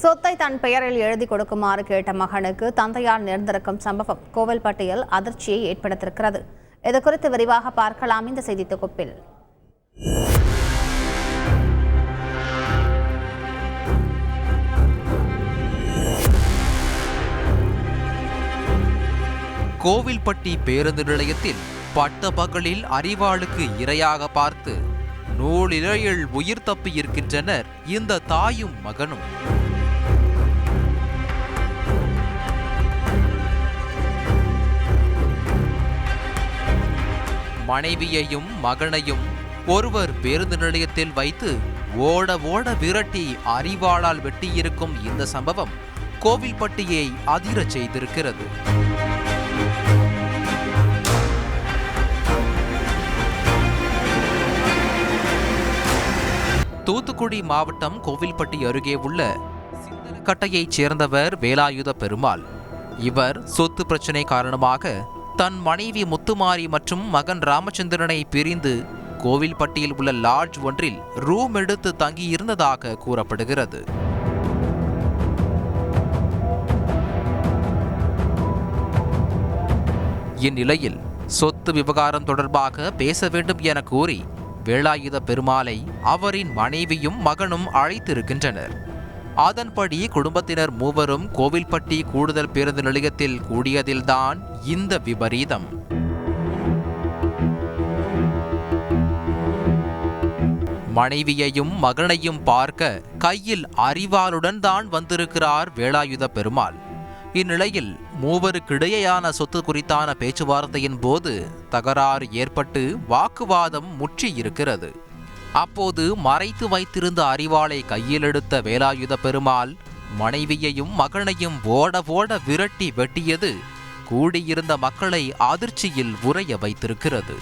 சொத்தை தன் பெயரில் எழுதி கொடுக்குமாறு கேட்ட மகனுக்கு தந்தையால் நிர்ந்தரிக்கும் சம்பவம் கோவில்பட்டியில் அதிர்ச்சியை ஏற்படுத்தியிருக்கிறது. இதுகுறித்து விரிவாக பார்க்கலாம் இந்த செய்தி தொகுப்பில். கோவில்பட்டி பேருந்து நிலையத்தில் பட்ட பகலில் அறிவாளுக்கு இரையாக பார்த்து நூலிழையில் உயிர் தப்பி இருக்கின்றனர் இந்த தாயும் மகனும். மனைவியையும் மகனையும் ஒருவர் பேருந்து நிலையத்தில் வைத்து ஓட ஓட விரட்டி அறிவாளால் வெட்டியிருக்கும் இந்த சம்பவம் கோவில்பட்டியை அதிரச் செய்திருக்கிறது. தூத்துக்குடி மாவட்டம் கோவில்பட்டி அருகே உள்ள சிந்தலக்கட்டையைச் சேர்ந்தவர் வேலாயுத பெருமாள். இவர் சொத்து பிரச்சினை காரணமாக தன் மனைவி முத்துமாரி மற்றும் மகன் ராமச்சந்திரனை பிரிந்து கோவில்பட்டியில் உள்ள லாட்ஜ் ஒன்றில் ரூம் எடுத்து தங்கியிருந்ததாக கூறப்படுகிறது. இந்நிலையில் சொத்து விவகாரம் தொடர்பாக பேச வேண்டும் என கூறி வேலாயுத பெருமாளை அவரின் மனைவியும் மகனும் அழைத்திருக்கின்றனர். அதன்படி குடும்பத்தினர் மூவரும் கோவில்பட்டி கூடுதல் பேருந்து நிலையத்தில் கூடியதில்தான் இந்த விபரீதம். மனைவியையும் மகனையும் பார்க்க கையில் அறிவாளுடன் தான் வந்திருக்கிறார் வேலாயுத பெருமாள். இந்நிலையில் மூவருக்கிடையேயான சொத்து குறித்தான பேச்சுவார்த்தையின் போது தகராறு ஏற்பட்டு வாக்குவாதம் முற்றியிருக்கிறது. அப்போது மறைத்து வைத்திருந்த அறிவாளை கையில் எடுத்த வேலாயுத பெருமாள் மனைவியையும் மகனையும் ஓட ஓட விரட்டி வெட்டியது கூடியிருந்த மக்களை அதிர்ச்சியில் உறைய வைத்திருக்கிறது.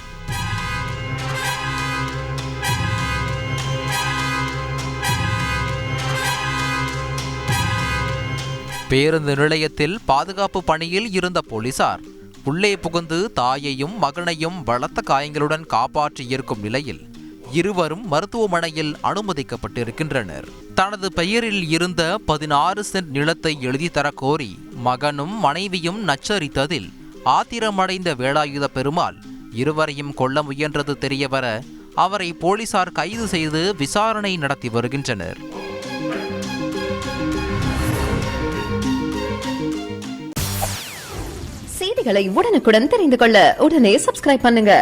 பேருந்து நிலையத்தில் பாதுகாப்பு பணியில் இருந்த போலீசார் உள்ளே புகுந்து தாயையும் மகனையும் பலத்த காயங்களுடன் காப்பாற்றியிருக்கும் நிலையில் இருவரும் மருத்துவமனையில் அனுமதிக்கப்பட்டிருக்கின்றனர். தனது பெயரில் இருந்த 16 சென்ட் நிலத்தை எழுதி தரக்கோரி மகனும் மனைவியும் நச்சரித்ததில் ஆத்திரமடைந்த வேலாயுத பெருமாள் இருவரையும் கொல்ல முயன்றது தெரியவர அவரை போலீசார் கைது செய்து விசாரணை நடத்தி வருகின்றனர். செய்திகளை உடனுக்குடன் தெரிந்து கொள்ள உடனே சப்ஸ்கிரைப் பண்ணுங்க.